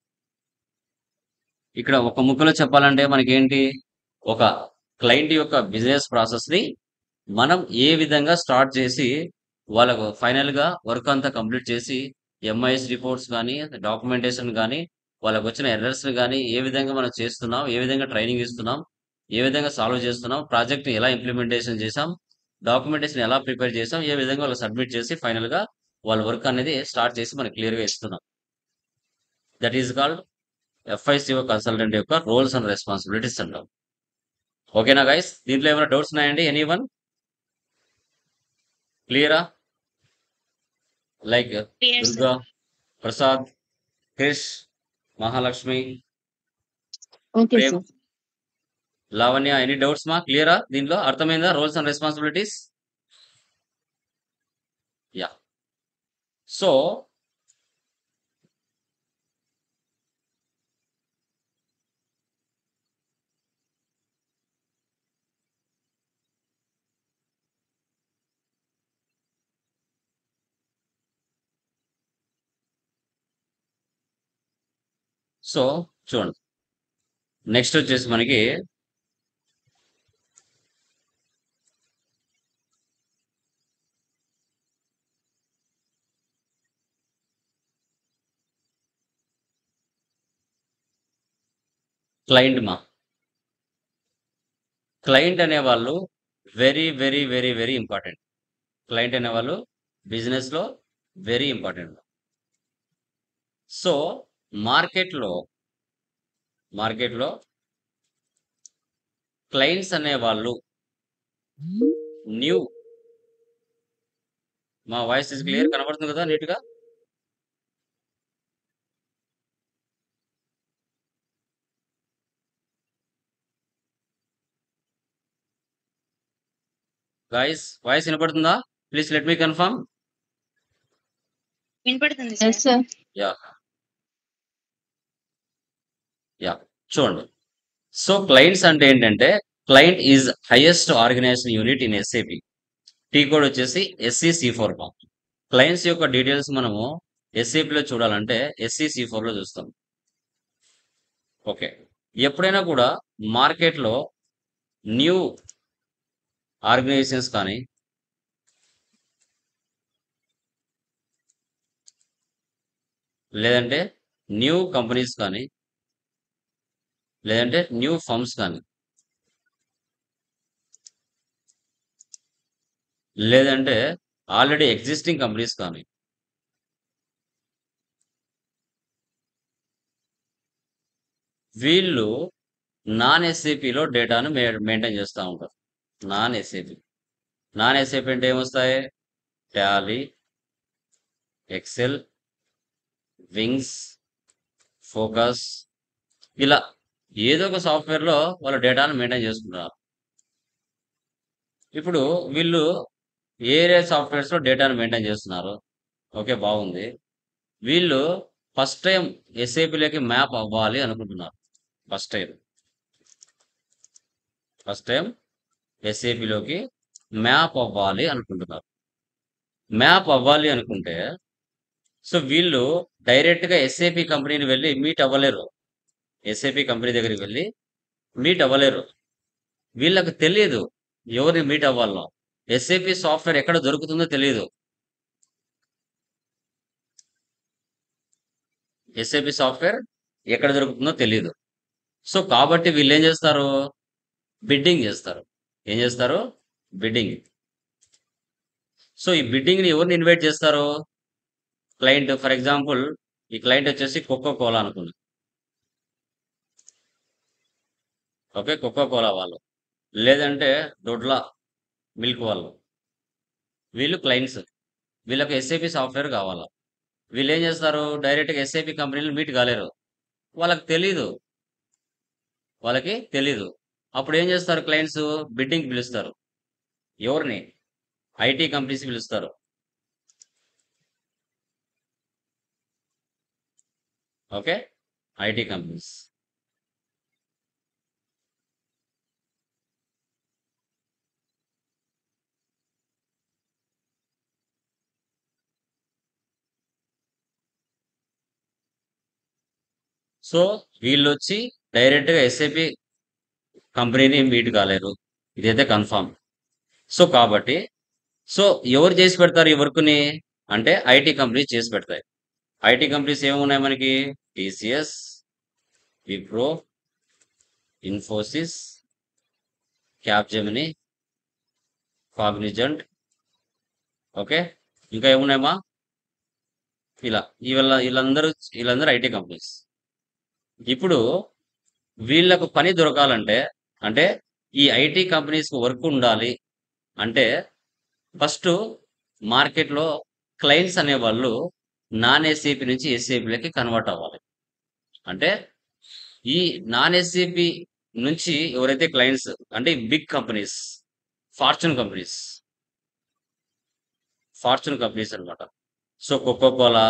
ఇక్కడ ఒక ముక్కలో చెప్పాలంటే మనకేంటి, ఒక క్లయింట్ యొక్క బిజినెస్ ప్రాసెస్‌ని మనం ఏ విధంగా స్టార్ట్ చేసి వాళ్ళకు ఫైనల్‌గా వర్క్ అంతా కంప్లీట్ చేసి ఎంఐఎస్ రిపోర్ట్స్ గానీ, డాక్యుమెంటేషన్ గానీ, వాళ్ళకొచ్చిన ఎర్రర్స్‌ని గానీ ఏ విధంగా మనం చేస్తున్నాం, ఏ విధంగా ట్రైనింగ్ ఇస్తున్నాం, ఏ విధంగా సాల్వ్ చేస్తున్నాం, ప్రాజెక్ట్‌ని ఎలా ఇంప్లిమెంటేషన్ చేశాం, డాక్యుమెంటేషన్ ఎలా ప్రిపేర్ చేసాం, ఏ విధంగా వాళ్ళకి సబ్మిట్ చేసి ఫైనల్‌గా వాళ్ళ వర్క్ అనేది స్టార్ట్ చేసి మనకు క్లియర్‌గా ఇస్తున్నాం. That is called FICO consultant యొక్క రోల్స్ అండ్ రెస్పాన్సిబిలిటీస్ అంటాం. ఓకేనా గైస్? దీంట్లో ఏమైనా డౌట్స్ ఉన్నాయండి? ఎనీవన్? క్లియరా? Like Clear, sir. Durga, Prasad, Krish, Mahalakshmi, okay Prem, sir. Lavanya, any doubts క్లియరా? దీంట్లో అర్థమైందా roles and responsibilities? Yeah. So, చూడండి. నెక్స్ట్ వచ్చేసి మనకి క్లయింట్ క్లయింట్ అనేవాళ్ళు very very very very important. Client అనేవాళ్ళు బిజినెస్‌లో వెరీ ఇంపార్టెంట్. సో, మార్కెట్‌లో క్లయింట్స్ అనేవాళ్ళు న్యూ మా వాయిస్ ఇస్ క్లియర్ కనబడుతుంది కదా నీట్‌గా? గైస్ వాయిస్ వినపడుతుందా? Please let me confirm. వినపడుతుంది yes sir. Sir. Yeah. Yeah. చూడండి. సో, క్లయింట్స్ అంటే ఏంటంటే client is highest organisation unit in SAP. T code వచ్చేసి SCC4 క్లయింట్స్ యొక్క డీటెయిల్స్ మనము ఎస్ఏపీలో చూడాలంటే SCC4లో చూస్తాం. ఓకే. ఎప్పుడైనా కూడా మార్కెట్‌లో న్యూ ఆర్గనైజేషన్స్ కానీ లేదంటే న్యూ కంపెనీస్ కానీ లేదంటే న్యూ ఫర్మ్స్ కానీ లేదంటే ఆల్రెడీ ఎగ్జిస్టింగ్ కంపెనీస్ కానీ వీళ్ళు నాన్ ఎస్ఏపీలో డేటాను మెయింటైన్ చేస్తూ ఉంటారు. నాన్ ఎస్ఏపీ అంటే ఏమొస్తాయి? టాలీ, ఎక్సెల్, వింగ్స్, ఫోకస్, ఇలా ఏదో ఒక సాఫ్ట్వేర్లో వాళ్ళ డేటాను మెయింటైన్ చేసుకుంటారు. ఇప్పుడు వీళ్ళు ఏ సాఫ్ట్వేర్స్లో డేటాను మెయింటైన్ చేస్తున్నారు? ఓకే, బాగుంది. వీళ్ళు ఫస్ట్ టైం ఎస్ఏపిలోకి మ్యాప్ అవ్వాలి అనుకుంటున్నారు. ఫస్ట్ టైం ఎస్ఏపిలోకి మ్యాప్ అవ్వాలి అనుకుంటున్నారు. మ్యాప్ అవ్వాలి అనుకుంటే సో వీళ్ళు డైరెక్ట్గా ఎస్ఏపి కంపెనీని వెళ్ళి మీట్ అవ్వలేరు. ఎస్ఏపి కంపెనీ దగ్గరికి వెళ్ళి మీట్ అవ్వలేరు. వీళ్ళకు తెలియదు ఎవరిని మీట్ అవ్వాలో. ఎస్ఏపి సాఫ్ట్వేర్ ఎక్కడ దొరుకుతుందో తెలియదు. ఎస్ఏపి సాఫ్ట్వేర్ ఎక్కడ దొరుకుతుందో తెలియదు. సో కాబట్టి వీళ్ళు ఏం చేస్తారు? బిడ్డింగ్ చేస్తారు. ఏం చేస్తారు? బిడ్డింగ్. సో ఈ బిడ్డింగ్ని ఎవరిని ఇన్వైట్ చేస్తారు? క్లయింట్. ఫర్ ఎగ్జాంపుల్ ఈ క్లయింట్ వచ్చేసి కోకో కోలా అనుకుంది. ఓకే, కోకో కోలా వాళ్ళు, లేదంటే దొడ్ల మిల్క్ వాళ్ళు, వీళ్ళు క్లయింట్స్. వీళ్ళకి ఎస్ఏపి సాఫ్ట్వేర్ కావాలా. వీళ్ళు ఏం చేస్తారు? డైరెక్ట్గా ఎస్ఏపి కంపెనీలు మీట్ కాలేరు. వాళ్ళకి తెలీదు. అప్పుడు ఏం చేస్తారు? క్లయింట్స్ బిడ్డింగ్ పిలుస్తారు. ఎవరిని? ఐటీ కంపెనీస్ పిలుస్తారు. Okay, IT companies. సో వీళ్ళు వచ్చి డైరెక్ట్గా ఎస్ఏపి కంపెనీని మీట్ కాలేరు. ఇదైతే కన్ఫామ్. సో కాబట్టి సో ఎవరు చేసి పెడతారు ఈ వర్క్ని అంటే ఐటీ కంపెనీస్ చేసి పెడతాయి. ఐటీ కంపెనీస్ ఏమున్నాయి మనకి? TCS, Wipro, Infosys, Capgemini, Cognizant. Okay, ఇంకా ఏమున్నాయమ్మా? వీళ్ళందరూ ఐటీ కంపెనీస్. ఇప్పుడు వీళ్ళకు పని దొరకాలంటే అంటే ఈ ఐటీ కంపెనీస్కి వర్క్ ఉండాలి అంటే ఫస్ట్ మార్కెట్లో క్లయింట్స్ అనేవాళ్ళు నాన్ ఎస్ఏపి నుంచి ఎస్ఏపిలోకి కన్వర్ట్ అవ్వాలి. అంటే ఈ నాన్ ఎస్ఏపి నుంచి ఎవరైతే క్లయింట్స్ అంటే బిగ్ కంపెనీస్, ఫార్చ్యూన్ కంపెనీస్ అనమాట. So Coca Cola,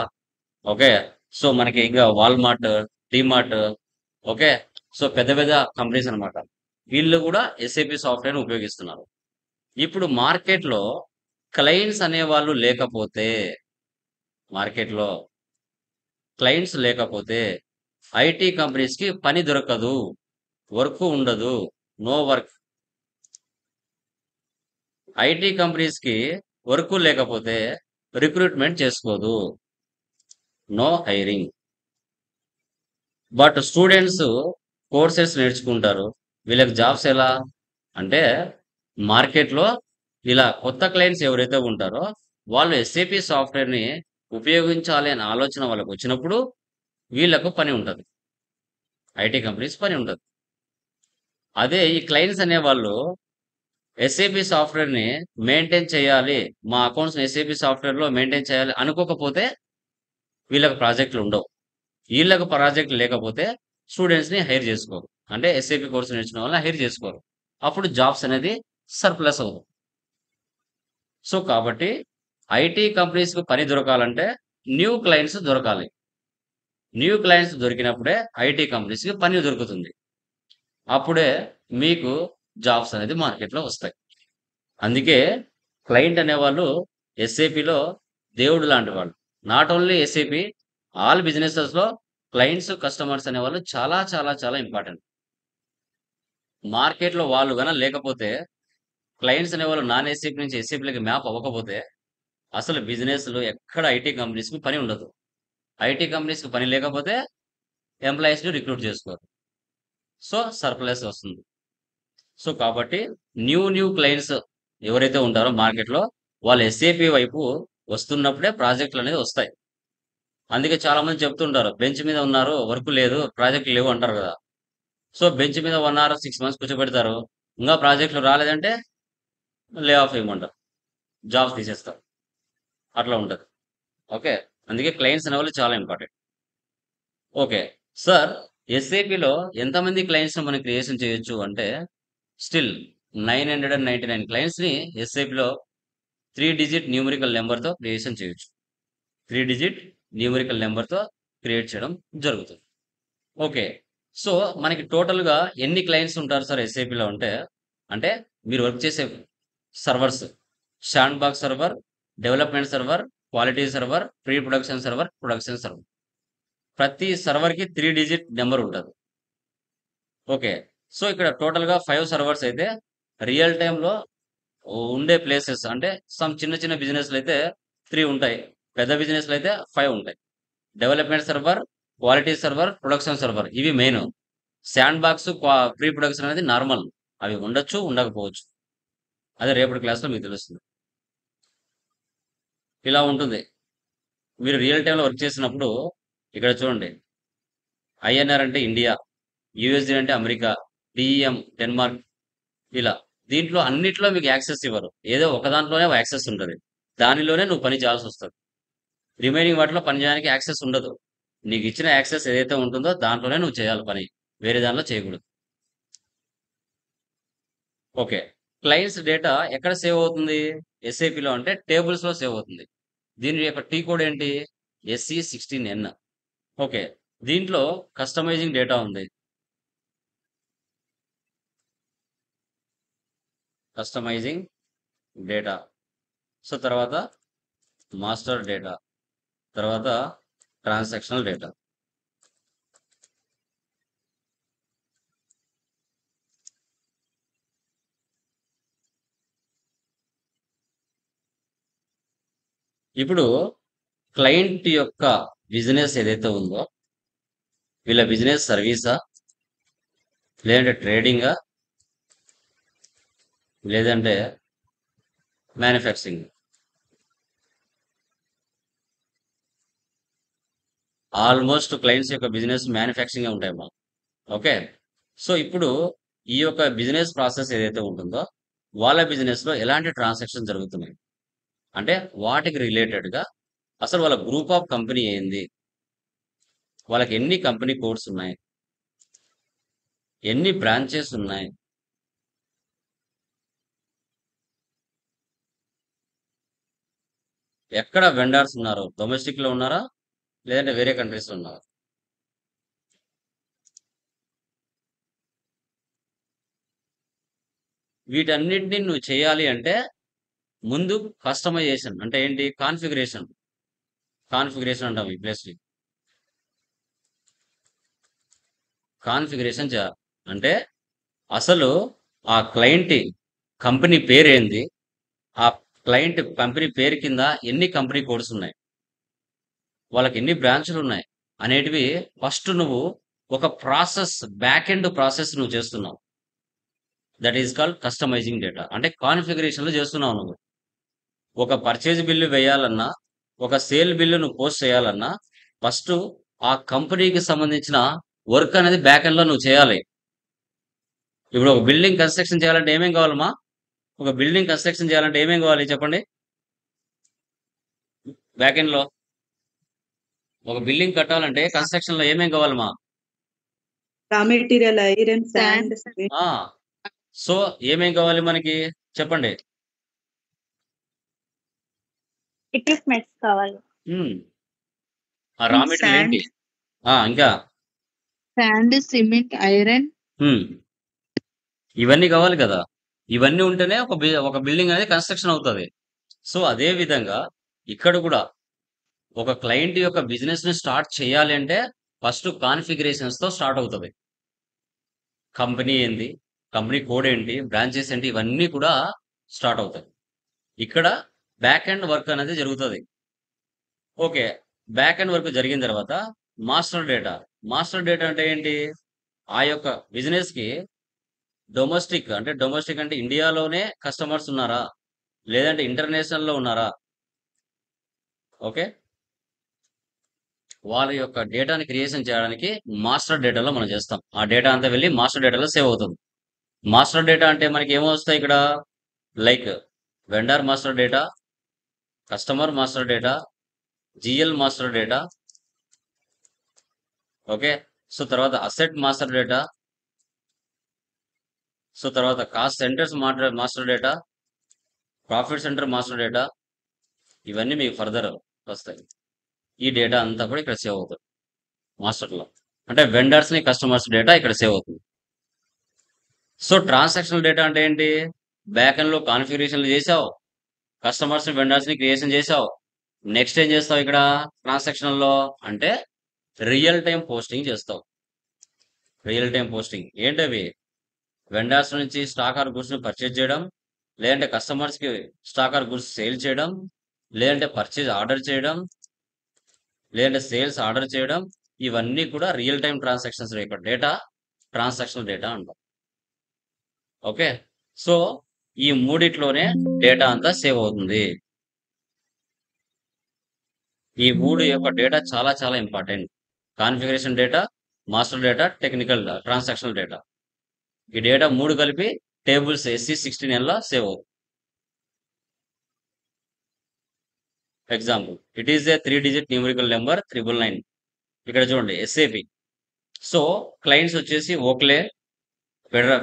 okay, so మనకి ఇంకా వాల్మార్ట్, డిమార్ట్, ఓకే, సో పెద్ద పెద్ద కంపెనీస్ అనమాట. వీళ్ళు కూడా ఎస్ఏపి సాఫ్ట్వేర్ ఉపయోగిస్తున్నారు. ఇప్పుడు మార్కెట్లో క్లయింట్స్ అనేవాళ్ళు లేకపోతే ఐటీ కంపెనీస్కి పని దొరకదు, వర్క్ ఉండదు, నో వర్క్. ఐటీ కంపెనీస్కి వర్క్ లేకపోతే రిక్రూట్మెంట్ చేసుకోదు, no hiring. But students courses నేర్చుకుంటారు. వీళ్ళకి జాబ్స్ ఎలా అంటే మార్కెట్లో ఇలా కొత్త క్లయింట్స్ ఎవరైతే ఉంటారో వాళ్ళు ఎస్ఏపి సాఫ్ట్వేర్ని ఉపయోగించాలి అనే ఆలోచన వాళ్ళకి వచ్చినప్పుడు వీళ్ళకు పని ఉంటుంది, ఐటీ కంపెనీస్ పని ఉంటుంది. అదే ఈ క్లయింట్స్ అనేవాళ్ళు ఎస్ఏపి సాఫ్ట్వేర్ని మెయింటైన్ చేయాలి, మా అకౌంట్స్ని ఎస్ఏపి సాఫ్ట్వేర్లో మెయింటైన్ చేయాలి అనుకోకపోతే వీళ్ళకి ప్రాజెక్టులు ఉండవు. వీళ్ళకు ప్రాజెక్ట్ లేకపోతే స్టూడెంట్స్ని హైర్ చేసుకోరు, అంటే ఎస్ఏపి కోర్సు నేర్చుకున్న వాళ్ళని హైర్ చేసుకోరు. అప్పుడు జాబ్స్ అనేది సర్ప్లస్ అవుతుంది. సో కాబట్టి ఐటీ కంపెనీస్కి పని దొరకాలంటే న్యూ క్లయింట్స్ దొరకాలి. న్యూ క్లయింట్స్ దొరికినప్పుడే ఐటీ కంపెనీస్కి పని దొరుకుతుంది. అప్పుడే మీకు జాబ్స్ అనేది మార్కెట్లో వస్తాయి. అందుకే క్లయింట్ అనేవాళ్ళు ఎస్ఏపిలో దేవుడు లాంటి వాళ్ళు. నాట్ ఓన్లీ ఎస్ఏపి, ఆల్ బిజినెసెస్లో క్లయింట్స్, కస్టమర్స్ అనేవాళ్ళు చాలా చాలా చాలా ఇంపార్టెంట్. మార్కెట్లో వాళ్ళు కనుక లేకపోతే, క్లయింట్స్ అనేవాళ్ళు నాన్ ఎస్ఏపి నుంచి ఎస్ఏపిలోకి మ్యాప్ అవ్వకపోతే అసలు బిజినెస్లో ఎక్కడ ఐటీ కంపెనీస్కి పని ఉండదు. ఐటీ కంపెనీస్కి పని లేకపోతే ఎంప్లాయీస్ని రిక్రూట్ చేసుకోరు. సో సర్ప్లస్ వస్తుంది. సో కాబట్టి న్యూ క్లయింట్స్ ఎవరైతే ఉంటారో మార్కెట్లో వాళ్ళు ఎస్ఏపి వైపు వస్తున్నప్పుడే ప్రాజెక్టులు అనేది వస్తాయి. అందుకే చాలా మంది చెప్తుంటారు బెంచ్ మీద ఉన్నారు, వర్క్ లేదు, ప్రాజెక్టులు లేవు అంటారు కదా. సో బెంచ్ మీద 1 hour 6 months కూర్చోబెడతారు, ఇంకా ప్రాజెక్టులు రాలేదంటే లే ఆఫ్ ఇవ్వమంటారు, జాబ్స్ తీసేస్తారు. అట్లా ఉంటుంది. ఓకే, అందుకే క్లయింట్స్ అనేవాళ్ళు చాలా ఇంపార్టెంట్. ఓకే సార్, ఎస్ఏపిలో ఎంతమంది క్లయింట్స్ మనం క్రియేషన్ చేయొచ్చు అంటే స్టిల్ 999 క్లయింట్స్ని ఎస్ఏపిలో 3 digit న్యూమరికల్ నెంబర్తో క్రియేషన్ చేయొచ్చు. 3 digit న్యూమరికల్ నెంబర్తో క్రియేట్ చేయడం జరుగుతుంది. ఓకే. సో మనకి టోటల్‌గా ఎన్ని క్లయింట్స్ ఉంటారు సార్ ఎస్ఏపీలో అంటే మీరు వర్క్ చేసే servers sand box server, development server, quality server, pre production server, production server. ప్రతి సర్వర్‌కి 3 డిజిట్ నంబర్ ఉంటది. ఓకే. సో ఇక్కడ టోటల్‌గా 5 సర్వర్స్ అయితే రియల్ టైమ్‌లో ఉండే ప్లేసెస్ అంటే చిన్న చిన్న బిజినెస్‌లయితే 3 ఉంటాయి. పెద్ద బిజినెస్‌లయితే 5 ఉంటాయి. Development server, quality server, production server ఇవి main. Sandbox, pre production అనేది నార్మల్. అవి ఉండొచ్చు, ఉండకపోవచ్చు. అదే రేపటి క్లాస్‌లో మీకు తెలుస్తుంది. ఇలా ఉంటుంది. మీరు రియల్ టైమ్‌లో వర్క్ చేసినప్పుడు ఇక్కడ చూడండి. ఐఎన్ఆర్ అంటే ఇండియా, యూఎస్‌డి అంటే అమెరికా, డీఈఎం డెన్మార్క్ ఇలా. దీంట్లో అన్నిట్లో మీకు యాక్సెస్ ఇవ్వరు. ఏదో ఒక దాంట్లోనే యాక్సెస్ ఉంటది. దానిలోనే నువ్వు పని చేయాల్సొస్తది. రిమైనింగ్ వాటిలో పని చేయడానికి యాక్సెస్ ఉండదు. నీకు ఇచ్చిన యాక్సెస్ ఏదైతే ఉంటుందో దాంట్లోనే నువ్వు చేయాలి పని. వేరే దానిలో చేయకూడదు. ఓకే. క్లయింట్స్ డేటా ఎక్కడ సేవ్ అవుతుంది? ఎస్ఏపీలో అంటే టేబుల్స్‌లో సేవ్ అవుతుంది. దీని యొక్క టీ కోడ్ ఏంటి? SE16N. ఓకే. దీంట్లో కస్టమైజింగ్ డేటా ఉంది. Customising data. సో తర్వాత మాస్టర్ డేటా. తర్వాత ట్రాన్సాక్షనల్ డేటా. ఇప్పుడు క్లయింట్ యొక్క బిజినెస్ ఏదైతే ఉందో వీళ్ళ బిజినెస్ సర్వీసా? లేదంటే ట్రేడింగా? లేదంటే మ్యానుఫ్యాక్చరింగ్? ఆల్మోస్ట్ క్లయింట్స్ యొక్క బిజినెస్ మ్యానుఫ్యాక్చరింగ్ ఉంటాయమ్మా. ఓకే. సో ఇప్పుడు ఈ యొక్క బిజినెస్ ప్రాసెస్ ఏదైతే ఉంటుందో వాళ్ళ బిజినెస్ లో ఎలాంటి ట్రాన్సాక్షన్ జరుగుతున్నాయి అంటే వాటికి రిలేటెడ్ గా అసలు వాళ్ళ గ్రూప్ ఆఫ్ కంపెనీ ఏంది, వాళ్ళకి ఎన్ని కంపెనీ కోడ్స్ ఉన్నాయి, ఎన్ని బ్రాంచెస్ ఉన్నాయి, ఎక్కడ వెండర్స్ ఉన్నారు, డొమెస్టిక్ లో ఉన్నారా లేదంటే వేరే కంట్రీస్ లో ఉన్నారా. వీటన్నిటిని నువ్వు చేయాలి అంటే ముందు కస్టమైజేషన్ అంటే ఏంటి? కాన్ఫిగరేషన్ అంటాం ఈ ప్లేస్ కాన్ఫిగరేషన్ చేయాలి. అంటే అసలు ఆ క్లయింట్ కంపెనీ పేరు ఏంది, ఆ క్లయింట్ కంపెనీ పేరు కింద ఎన్ని కంపెనీ కోడ్స్ ఉన్నాయి, వాళ్ళకి ఎన్ని బ్రాంచ్లు ఉన్నాయి అనేటివి ఫస్ట్ నువ్వు ఒక ప్రాసెస్ బ్యాక్ ఎండ్ ప్రాసెస్ నువ్వు చేస్తున్నావు. That is called customising data. అంటే కాన్ఫిగరేషన్లు చేస్తున్నావు నువ్వు. ఒక పర్చేజ్ బిల్లు వేయాలన్నా, ఒక సేల్ బిల్లు నువ్వు పోస్ట్ చేయాలన్నా ఫస్ట్ ఆ కంపెనీకి సంబంధించిన వర్క్ అనేది బ్యాక్ ఎండ్ లో నువ్వు చేయాలి. ఇప్పుడు ఒక బిల్డింగ్ కన్స్ట్రక్షన్ చేయాలంటే ఏమేం కావాలమ్మా? ఒక బిల్డింగ్ కన్స్ట్రక్షన్ చేయాలంటే ఏమేం కావాలి చెప్పండి? బ్యాక్ ఎండ్ లో ఒక బిల్డింగ్ కట్టాలంటే కన్స్ట్రక్షన్ లో ఏమేం కావాలమ్మా? రా మెటీరియల్, ఐరన్, శాండ్, ఆ సో ఏమేం కావాలి మనకి చెప్పండి? ఎక్విప్మెంట్స్ కావాలి. ఉమ్, ఆ రా మెటీరియల్ ఏంటి? ఇంకా శాండ్, సిమెంట్, ఐరన్. ఉమ్, ఇవన్నీ కావాలి కదా. ఇవన్నీ ఉంటేనే ఒక బిల్డింగ్ అనేది కన్స్ట్రక్షన్ అవుతుంది. సో అదే విధంగా ఇక్కడ కూడా ఒక క్లయింట్ యొక్క బిజినెస్ ని స్టార్ట్ చేయాలి అంటే ఫస్ట్ కాన్ఫిగరేషన్స్ తో స్టార్ట్ అవుతుంది. కంపెనీ ఏంది, కంపెనీ కోడ్ ఏంటి, బ్రాంచెస్ ఏంటి, ఇవన్నీ కూడా స్టార్ట్ అవుతాయి. ఇక్కడ బ్యాక్ ఎండ్ వర్క్ అనేది జరుగుతుంది. ఓకే. బ్యాక్ ఎండ్ వర్క్ జరిగిన తర్వాత మాస్టర్ డేటా. మాస్టర్ డేటా అంటే ఏంటి? ఆ యొక్క బిజినెస్ కి డొమెస్టిక్ అంటే ఇండియాలోనే కస్టమర్స్ ఉన్నారా లేదంటే ఇంటర్నేషనల్ లో ఉన్నారా? ఓకే. వాళ్ళ యొక్క డేటాని క్రియేషన్ చేయడానికి మాస్టర్ డేటాలో మనం చేస్తాం. ఆ డేటా అంతా వెళ్ళి మాస్టర్ డేటాలో సేవ్ అవుతుంది. మాస్టర్ డేటా అంటే మనకి ఏమొస్తాయి ఇక్కడ? Like vendor master data, customer master data, GL master data. Okay. So తర్వాత అసెట్ మాస్టర్ డేటా. సో తర్వాత cost centres master data, profit centre master data. ఇవన్నీ మీకు ఫర్దర్ వస్తాయి. ఈ డేటా అంతా కూడా ఇక్కడ సేవ్ అవుతుంది. మాస్టర్లో. అంటే వెండర్స్ ని కస్టమర్స్ డేటా ఇక్కడ సేవ్ అవుతుంది. సో ట్రాన్సాక్షనల్ డేటా అంటే ఏంటి? బ్యాక్ ఎండ్ లో కాన్ఫిగరేషన్లు చేసావు, కస్టమర్స్ ని వెండర్స్ ని క్రియేషన్ చేసావు. నెక్స్ట్ ఏం చేస్తావు ఇక్కడ ట్రాన్సాక్షనల్ లో అంటే రియల్ టైం పోస్టింగ్ చేస్తావు. రియల్ టైం పోస్టింగ్ ఏంటవి? వెండర్స్ నుంచి స్టాక్ ఆర్ గుడ్స్ ని పర్చేజ్ చేయడం, లేదంటే కస్టమర్స్ కి స్టాక్ ఆర్ గుడ్స్ సేల్ చేయడం, లేదంటే పర్చేజ్ ఆర్డర్ చేయడం, లేదంటే సేల్స్ ఆర్డర్ చేయడం, ఇవన్నీ కూడా రియల్ టైం ట్రాన్సాక్షన్స్ యొక్క డేటా ట్రాన్సాక్షనల్ డేటా అంటాం. ఓకే, సో ఈ మూడిట్లోనే డేటా అంతా సేవ్ అవుతుంది. ఈ మూడు యొక్క డేటా చాలా చాలా important. Configuration data, master data, technical transactional data. ఈ డేటా మూడు కలిపి టేబుల్స్ SC16N లో సేవ్ అవుతుంది. Example, it is a 3-digit numerical number 999. ఇక్కడ చూడండి SAP. సో క్లయింట్స్ వచ్చేసి ఓక్లే,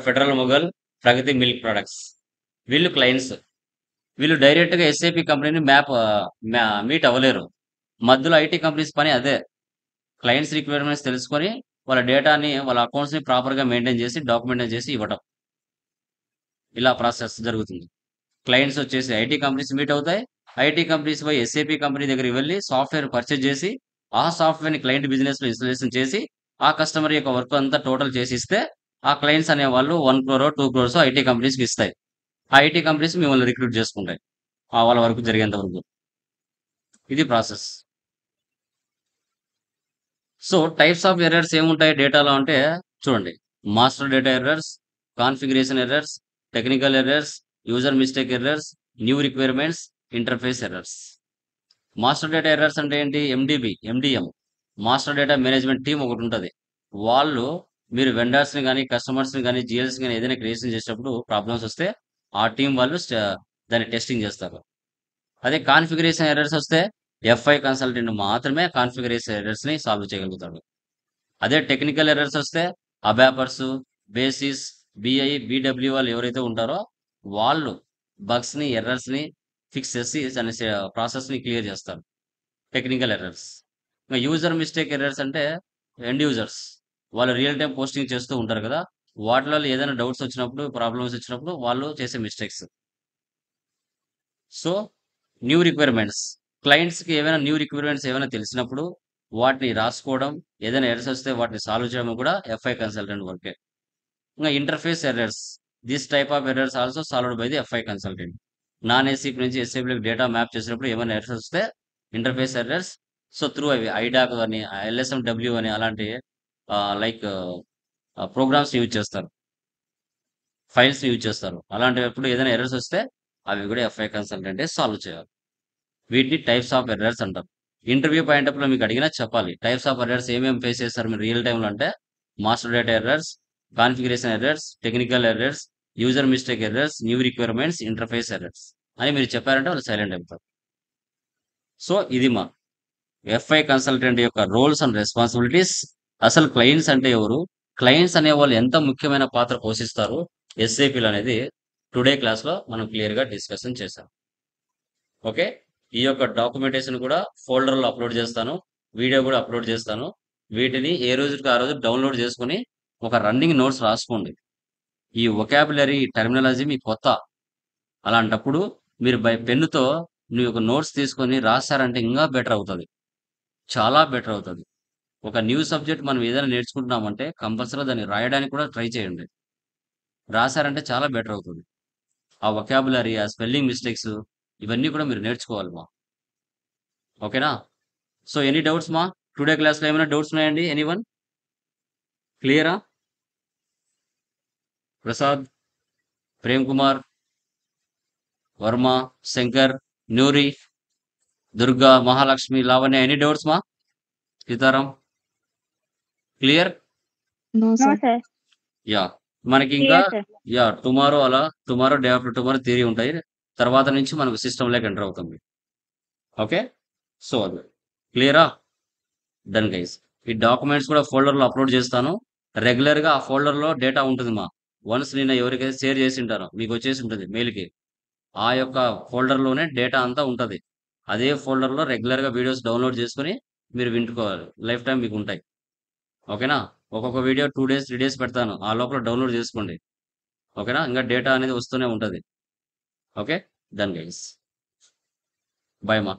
ఫెడరల్ మొగల్, ప్రగతి మిల్క్ ప్రొడక్ట్స్. వీళ్ళు క్లయింట్స్. వీళ్ళు డైరెక్ట్ గా SAP కంపెనీని మీట్ అవ్వలేరు. మధ్యలో IT కంపెనీస్ పని అదే. క్లయింట్స్ రిక్వైర్మెంట్స్ తెలుసుకొని వాళ్ళ డేటాని, వాళ్ళ అకౌంట్స్ ని ప్రాపర్ గా మెయింటైన్ చేసి డాక్యుమెంట్ చేసి ఇవ్వటం. ఇలా ప్రాసెస్ జరుగుతుంది. క్లయింట్స్ వచ్చేసి IT కంపెనీస్ మీట్ అవుతాయి. IT కంపెనీస్ పోయి SAP కంపెనీ దగ్గరికి వెళ్ళి సాఫ్ట్వేర్ పర్చేజ్ చేసి ఆ సాఫ్ట్వేర్ ని క్లయింట్ బిజినెస్ లో ఇన్స్టాలేషన్ చేసి ఆ కస్టమర్ యొక్క వర్క్ అంతా టోటల్ చేసి ఇస్తే ఆ క్లయింట్స్ అనే వాళ్ళు 1 crore 2 crores IT కంపెనీస్ కి ఇస్తాయి. ఆ IT కంపెనీస్ మిమ్మల్ని రిక్రూట్ చేసుకుంటాయి వాళ్ళ వరకు జరిగేంత వరకు. ఇది process. So types of errors ఏముంటాయి డేటాలో అంటే చూడండి, master data errors, configuration errors, technical errors, user mistake errors, new requirements, interface errors. Master data errors అంటే ఏంటి? MDM, master data management team ఒకటి ఉంటుంది. వాళ్ళు మీరు వెండర్స్ ని కానీ కస్టమర్స్ ని కానీ GLs కానీ ఏదైనా క్రియేషన్ చేసేటప్పుడు ప్రాబ్లమ్స్ వస్తే ఆ టీం వాళ్ళు దాన్ని టెస్టింగ్ చేస్తారు. అదే కాన్ఫిగరేషన్ ఎర్రర్స్ వస్తే FI కన్సల్టెంట్ మాత్రమే కాన్ఫిగరేషన్ ఎర్రర్స్ ని సాల్వ్ చేయగలుగుతాడు. అదే టెక్నికల్ ఎర్రర్స్ వస్తే అబాపర్స్, బేసిస్, BI, BW వాళ్ళు ఎవరైతే ఉంటారో వాళ్ళు బగ్స్ ని, ఎర్రర్స్ ని ఫిక్స్ చేసి దాని ప్రాసెస్ ని క్లియర్ చేస్తారు. Technical errors. ఇంకా యూజర్ మిస్టేక్ ఎర్రర్స్ అంటే ఎండ్ యూజర్స్ వాళ్ళు రియల్ టైం పోస్టింగ్ చేస్తూ ఉంటారు కదా, వాటిలో ఏదైనా డౌట్స్ వచ్చినప్పుడు, ప్రాబ్లమ్స్ వచ్చినప్పుడు వాళ్ళు చేసే mistakes. So new requirements, clients కి ఏమైనా న్యూ రిక్వైర్మెంట్స్ ఏమైనా తెలిసినప్పుడు వాటిని రాసుకోవడం, ఏదైనా ఎర్రర్స్ వస్తే వాటిని సాల్వ్ చేయడం కూడా FI కన్సల్టెంట్ వర్కే. ఇంకా interface errors, this type of errors also solved by the FI consultant. Non SAP నుంచి SAP లోకి డేటా మ్యాప్ చేసినప్పుడు ఏమైనా ఎర్రర్స్ వస్తే ఇంటర్ఫేస్ ఎర్రర్స్, సో త్రూ అవి IDAC అని, LSMW అని అలాంటి లైక్ ప్రోగ్రామ్స్ యూజ్ చేస్తారు, ఫైల్స్ యూజ్ చేస్తారు. అలాంటప్పుడు ఏదైనా ఎర్రర్స్ వస్తే అవి కూడా FI కన్సల్టెంటే సాల్వ్ చేయాలి. వీటిని టైప్స్ ఆఫ్ ఎర్రర్స్ అంటారు. ఇంటర్వ్యూ పాయింట్ ఆఫ్ లో మీకు అడిగినా చెప్పాలి టైప్స్ ఆఫ్ ఎర్రర్స్ ఏమేమి ఫేస్ చేస్తారు మీరు రియల్ టైంలో అంటే master data errors, configuration errors, technical errors, user mistake errors, new requirements, interface errors అని మీరు చెప్పారంటే వాళ్ళు సైలెంట్ అయిపోతారు. సో ఇది మా FI కన్సల్టెంట్ యొక్క రోల్స్ అండ్ రెస్పాన్సిబిలిటీస్. అసలు క్లయింట్స్ అంటే ఎవరు, క్లయింట్స్ అనే వాళ్ళు ఎంత ముఖ్యమైన పాత్ర పోషిస్తారు SAPలు అనేది టుడే క్లాస్ లో మనం క్లియర్ గా డిస్కషన్ చేశాం. ఓకే, ఈ యొక్క డాక్యుమెంటేషన్ కూడా ఫోల్డర్ లో అప్లోడ్ చేస్తాను, వీడియో కూడా అప్లోడ్ చేస్తాను. వీటిని ఏ రోజుకి ఆ రోజు డౌన్లోడ్ చేసుకుని ఒక రన్నింగ్ నోట్స్ రాసుకోండి. ఈ వొకాబులరీ, టెర్మినాలజీ మీకు కొత్త. అలాంటప్పుడు మీరు బై పెన్నుతో మీ ఒక నోట్స్ తీసుకొని రాశారంటే ఇంకా బెటర్ అవుతుంది, చాలా బెటర్ అవుతుంది. ఒక న్యూ సబ్జెక్ట్ మనం ఏదైనా నేర్చుకుంటున్నామంటే కంపల్సరీ దాన్ని రాయడానికి కూడా ట్రై చేయండి. రాశారంటే చాలా బెటర్ అవుతుంది. ఆ వొకాబులరీ, ఆ స్పెల్లింగ్ మిస్టేక్స్ ఇవన్నీ కూడా మీరు నేర్చుకోవాలి మా. ఓకేనా? సో ఎనీ డౌట్స్ మా? టుడే క్లాస్ లో ఏమైనా డౌట్స్ ఉన్నాయండి? ఎనీవన్? క్లియరా? ప్రసాద్, ప్రేమ్ కుమార్, వర్మ, శంకర్, నూరి, దుర్గా, మహాలక్ష్మి, లావణ్య, ఎనీ డౌట్స్ మా? Sitaram, clear? No, no sir. Sir. Yeah, మనకి ఇంకా clear sir. Yeah tomorrow day after tomorrow theory ఉంటాయి. తర్వాత నుంచి మనకు సిస్టమ్ లోకి ఎంటర్ అవుతుంది. ఓకే, సో అది క్లియరా? Done guys. ఈ డాక్యుమెంట్స్ కూడా ఫోల్డర్ లో అప్లోడ్ చేస్తాను. రెగ్యులర్ గా ఆ ఫోల్డర్ లో డేటా ఉంటుంది మా. వన్స్ నేను ఎవరికైతే షేర్ చేసి ఉంటానో మీకు వచ్చేసి ఉంటుంది మెయిల్ కి, ఆ యొక్క ఫోల్డర్ లోనే డేటా అంతా ఉంటది. అదే ఫోల్డర్ లో రెగ్యులర్ గా వీడియోస్ డౌన్లోడ్ చేసుకుని మీరు వింటుకోవాలి, లైఫ్ టైం మీకు ఉంటాయి. ఓకేనా? ఒక్కొక్క వీడియో 2 డేస్, 3 డేస్ పెడతాను. ఆ లోపల డౌన్‌లోడ్ చేసుకోండి. ఓకేనా? ఇంకా డేటా అనేది వస్తూనే ఉంటది. ఓకే? Done guys. బాయ్ మా.